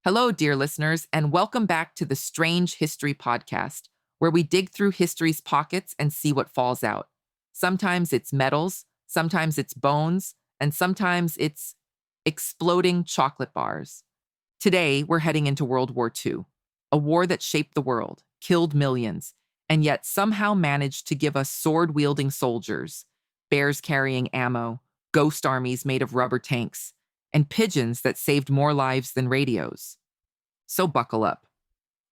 Hello, dear listeners, and welcome back to the Strange History Podcast, where we dig through history's pockets and see what falls out. Sometimes it's metals, sometimes it's bones, and sometimes it's exploding chocolate bars. Today, we're heading into World War II, a war that shaped the world, killed millions, and yet somehow managed to give us sword-wielding soldiers, bears carrying ammo, ghost armies made of rubber tanks, and pigeons that saved more lives than radios. So buckle up.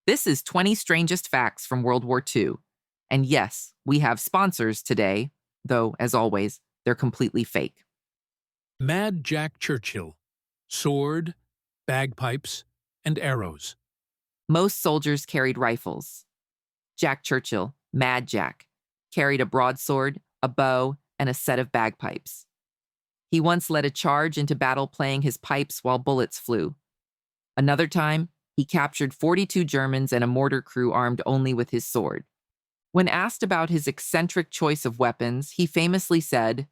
This is 20 Strangest Facts from World War II. And yes, we have sponsors today, though, as always, they're completely fake. Mad Jack Churchill. Sword, bagpipes, and arrows. Most soldiers carried rifles. Jack Churchill, Mad Jack, carried a broadsword, a bow, and a set of bagpipes. He once led a charge into battle playing his pipes while bullets flew. Another time, he captured 42 Germans and a mortar crew armed only with his sword. When asked about his eccentric choice of weapons, he famously said,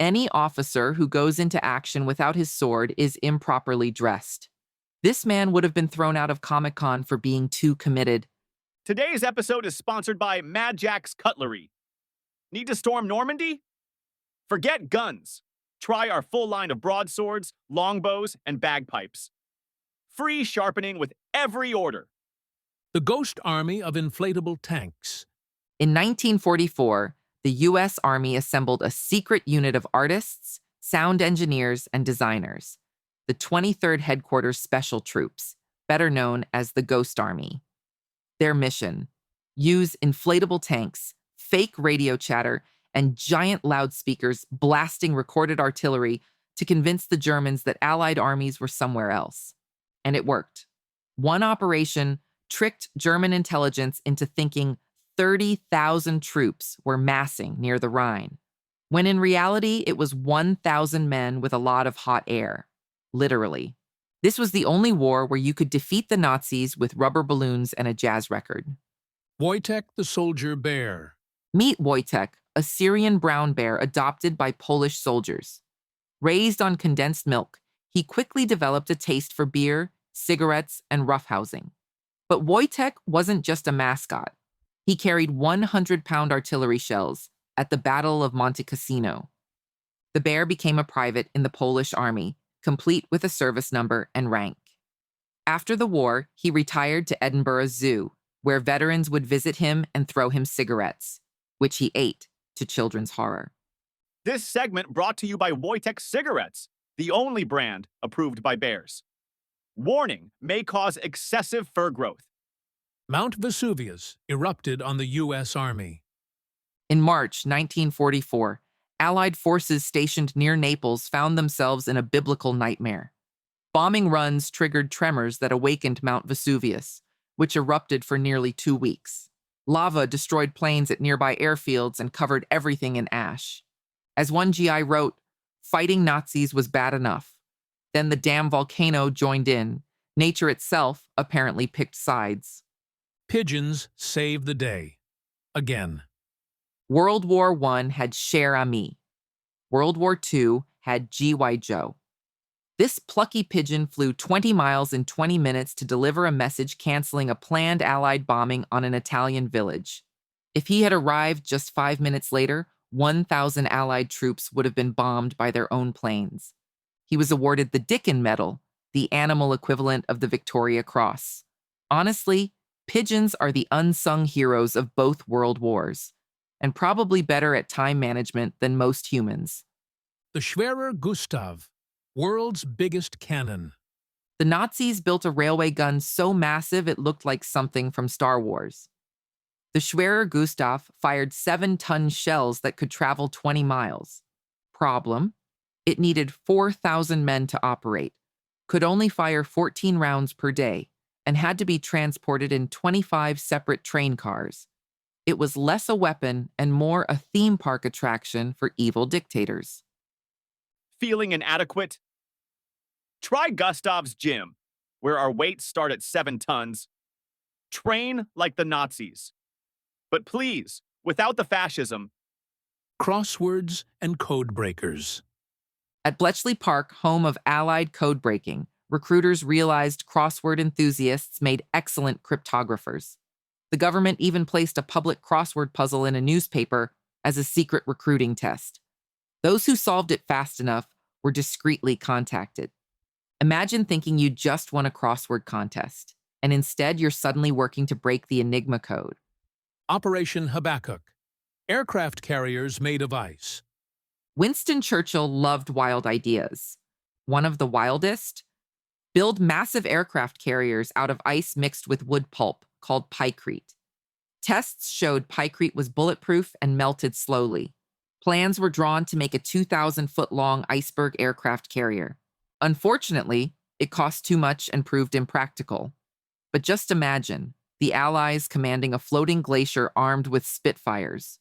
"Any officer who goes into action without his sword is improperly dressed." This man would have been thrown out of Comic-Con for being too committed. Today's episode is sponsored by Mad Jack's Cutlery. Need to storm Normandy? Forget guns. Try our full line of broadswords, longbows, and bagpipes. Free sharpening with every order. The Ghost Army of Inflatable Tanks. In 1944, the U.S. Army assembled a secret unit of artists, sound engineers, and designers, the 23rd Headquarters Special Troops, better known as the Ghost Army. Their mission: use inflatable tanks, fake radio chatter, and giant loudspeakers blasting recorded artillery to convince the Germans that Allied armies were somewhere else. And it worked. One operation tricked German intelligence into thinking 30,000 troops were massing near the Rhine, when in reality it was 1,000 men with a lot of hot air. Literally. This was the only war where you could defeat the Nazis with rubber balloons and a jazz record. Wojtek the Soldier Bear. Meet Wojtek, a Syrian brown bear adopted by Polish soldiers. Raised on condensed milk, he quickly developed a taste for beer, cigarettes, and roughhousing. But Wojtek wasn't just a mascot. He carried 100-pound artillery shells at the Battle of Monte Cassino. The bear became a private in the Polish army, complete with a service number and rank. After the war, he retired to Edinburgh Zoo, where veterans would visit him and throw him cigarettes, which he ate, to children's horror. This segment brought to you by Wojtek Cigarettes, the only brand approved by bears. Warning: may cause excessive fur growth. Mount Vesuvius erupted on the U.S. Army. In March 1944, Allied forces stationed near Naples found themselves in a biblical nightmare. Bombing runs triggered tremors that awakened Mount Vesuvius, which erupted for nearly 2 weeks. Lava destroyed planes at nearby airfields and covered everything in ash. As one GI wrote, "Fighting Nazis was bad enough. Then the damn volcano joined in. Nature itself apparently picked sides." Pigeons save the day. Again. World War I had Cher Ami. World War II had G.Y. Joe. This plucky pigeon flew 20 miles in 20 minutes to deliver a message canceling a planned Allied bombing on an Italian village. If he had arrived just 5 minutes later, 1,000 Allied troops would have been bombed by their own planes. He was awarded the Dickin Medal, the animal equivalent of the Victoria Cross. Honestly, pigeons are the unsung heroes of both world wars, and probably better at time management than most humans. The Schwerer Gustav. World's biggest cannon. The Nazis built a railway gun so massive it looked like something from Star Wars. The Schwerer Gustav fired 7-ton shells that could travel 20 miles. Problem: it needed 4,000 men to operate, could only fire 14 rounds per day, and had to be transported in 25 separate train cars. It was less a weapon and more a theme park attraction for evil dictators. Feeling inadequate? Try Gustav's Gym, where our weights start at 7 tons. Train like the Nazis. But please, without the fascism. Crosswords and code breakers. At Bletchley Park, home of Allied code breaking, recruiters realized crossword enthusiasts made excellent cryptographers. The government even placed a public crossword puzzle in a newspaper as a secret recruiting test. Those who solved it fast enough were discreetly contacted. Imagine thinking you just won a crossword contest, and instead you're suddenly working to break the Enigma code. Operation Habakkuk. Aircraft carriers made of ice. Winston Churchill loved wild ideas. One of the wildest? Build massive aircraft carriers out of ice mixed with wood pulp, called pykrete. Tests showed pykrete was bulletproof and melted slowly. Plans were drawn to make a 2,000-foot-long iceberg aircraft carrier. Unfortunately, it cost too much and proved impractical. But just imagine, the Allies commanding a floating glacier armed with Spitfires.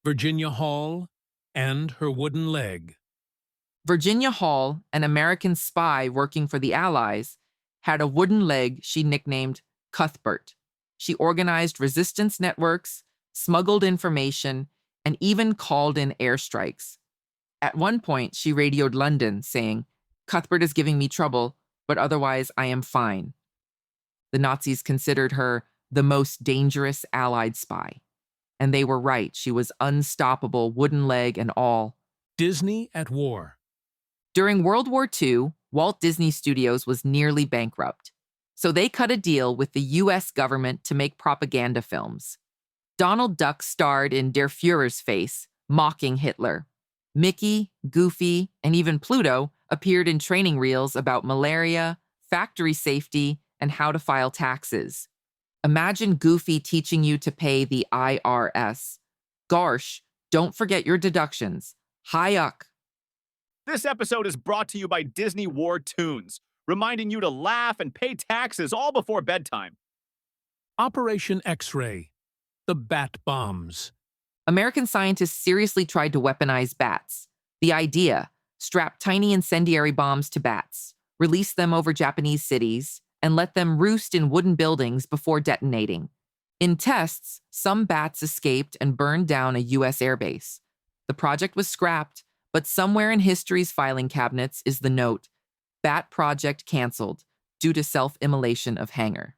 Virginia Hall and her wooden leg. Virginia Hall, an American spy working for the Allies, had a wooden leg she nicknamed Cuthbert. She organized resistance networks, smuggled information, and even called in airstrikes. At one point, she radioed London, saying, "Cuthbert is giving me trouble, but otherwise I am fine." The Nazis considered her the most dangerous Allied spy. And they were right. She was unstoppable, wooden leg and all. Disney at war. During World War II, Walt Disney Studios was nearly bankrupt. So they cut a deal with the US government to make propaganda films. Donald Duck starred in Der Fuhrer's Face, mocking Hitler. Mickey, Goofy, and even Pluto appeared in training reels about malaria, factory safety, and how to file taxes. Imagine Goofy teaching you to pay the IRS. Gosh, don't forget your deductions. Hayuk. This episode is brought to you by Disney War Tunes, reminding you to laugh and pay taxes all before bedtime. Operation X-ray. The bat bombs. American scientists seriously tried to weaponize bats. The idea: strap tiny incendiary bombs to bats, release them over Japanese cities, and let them roost in wooden buildings before detonating. In tests, some bats escaped and burned down a U.S. airbase. The project was scrapped, but somewhere in history's filing cabinets is the note, "Bat project canceled due to self-immolation of hangar."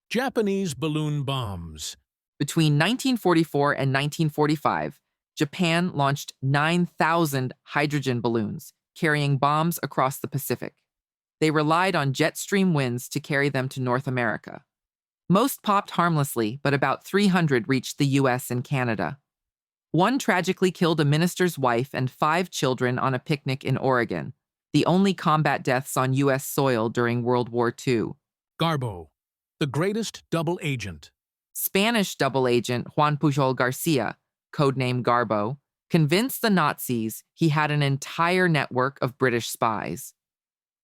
Japanese balloon bombs. Between 1944 and 1945, Japan launched 9,000 hydrogen balloons, carrying bombs across the Pacific. They relied on jet stream winds to carry them to North America. Most popped harmlessly, but about 300 reached the US and Canada. One tragically killed a minister's wife and 5 children on a picnic in Oregon, the only combat deaths on US soil during World War II. Garbo. The greatest double agent. Spanish double agent Juan Pujol Garcia, codenamed Garbo, convinced the Nazis he had an entire network of British spies.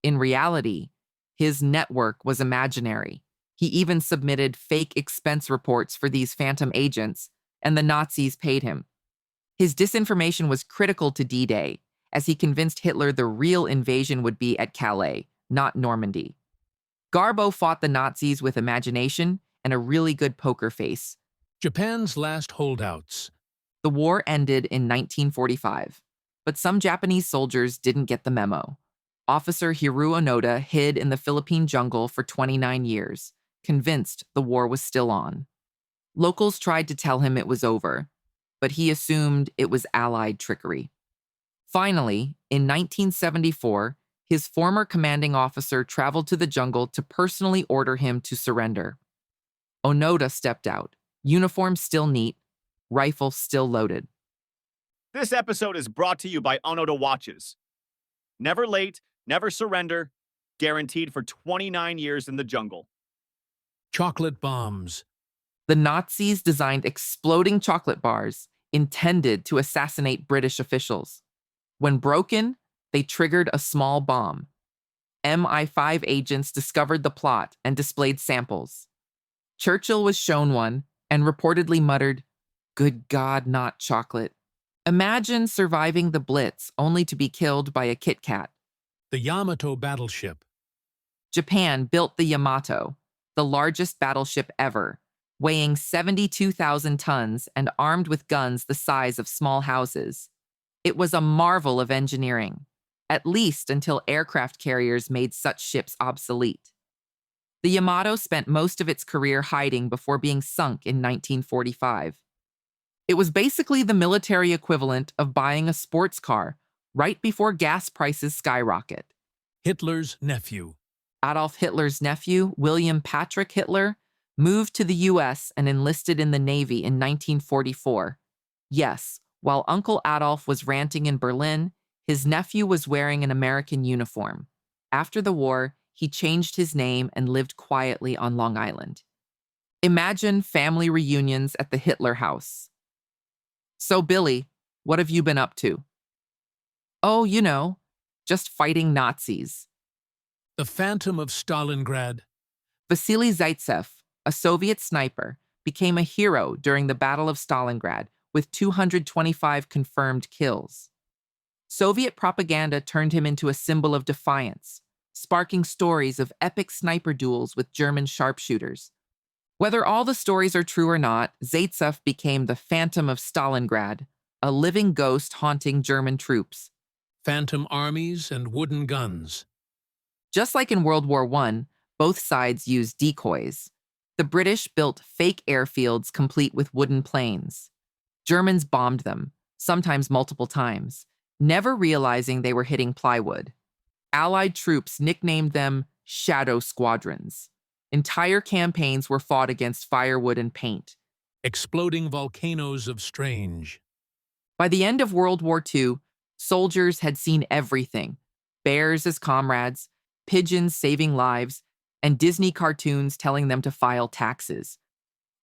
In reality, his network was imaginary. He even submitted fake expense reports for these phantom agents, and the Nazis paid him. His disinformation was critical to D-Day, as he convinced Hitler the real invasion would be at Calais, not Normandy. Garbo fought the Nazis with imagination and a really good poker face. Japan's last holdouts. The war ended in 1945, but some Japanese soldiers didn't get the memo. Officer Hiroo Onoda hid in the Philippine jungle for 29 years, convinced the war was still on. Locals tried to tell him it was over, but he assumed it was Allied trickery. Finally, in 1974, his former commanding officer traveled to the jungle to personally order him to surrender. Onoda stepped out, uniform still neat, rifle still loaded. This episode is brought to you by Onoda Watches. Never late, never surrender, guaranteed for 29 years in the jungle. Chocolate bombs. The Nazis designed exploding chocolate bars intended to assassinate British officials. When broken, they triggered a small bomb. MI5 agents discovered the plot and displayed samples. Churchill was shown one and reportedly muttered, "Good God, not chocolate." Imagine surviving the Blitz only to be killed by a Kit Kat. The Yamato battleship. Japan built the Yamato, the largest battleship ever, weighing 72,000 tons and armed with guns the size of small houses. It was a marvel of engineering. at least until aircraft carriers made such ships obsolete. The Yamato spent most of its career hiding before being sunk in 1945. It was basically the military equivalent of buying a sports car right before gas prices skyrocket. Hitler's nephew. Adolf Hitler's nephew, William Patrick Hitler, moved to the U.S. and enlisted in the Navy in 1944. Yes, while Uncle Adolf was ranting in Berlin, his nephew was wearing an American uniform. After the war, he changed his name and lived quietly on Long Island. Imagine family reunions at the Hitler house. "So, Billy, what have you been up to?" "Oh, just fighting Nazis." The Phantom of Stalingrad. Vasily Zaitsev, a Soviet sniper, became a hero during the Battle of Stalingrad with 225 confirmed kills. Soviet propaganda turned him into a symbol of defiance, sparking stories of epic sniper duels with German sharpshooters. Whether all the stories are true or not, Zaitsev became the Phantom of Stalingrad, a living ghost haunting German troops. Phantom armies and wooden guns. Just like in World War I, both sides used decoys. The British built fake airfields complete with wooden planes. Germans bombed them, sometimes multiple times, never realizing they were hitting plywood. Allied troops nicknamed them shadow squadrons. Entire campaigns were fought against firewood and paint. Exploding volcanoes of Strange. By the end of World War II, soldiers had seen everything: bears as comrades, pigeons saving lives, and Disney cartoons telling them to file taxes.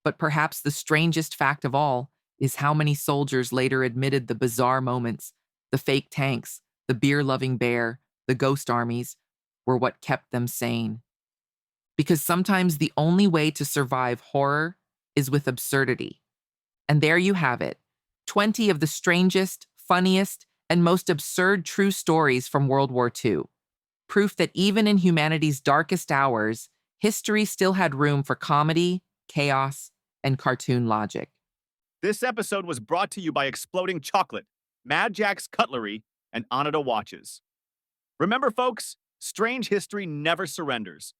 But perhaps the strangest fact of all is how many soldiers later admitted the bizarre moments, the fake tanks, the beer-loving bear, the ghost armies, were what kept them sane. Because sometimes the only way to survive horror is with absurdity. And there you have it, 20 of the strangest, funniest, and most absurd true stories from World War II. Proof that even in humanity's darkest hours, history still had room for comedy, chaos, and cartoon logic. This episode was brought to you by Exploding Chocolate, Mad Jack's Cutlery, and Onida Watches. Remember, folks, strange history never surrenders.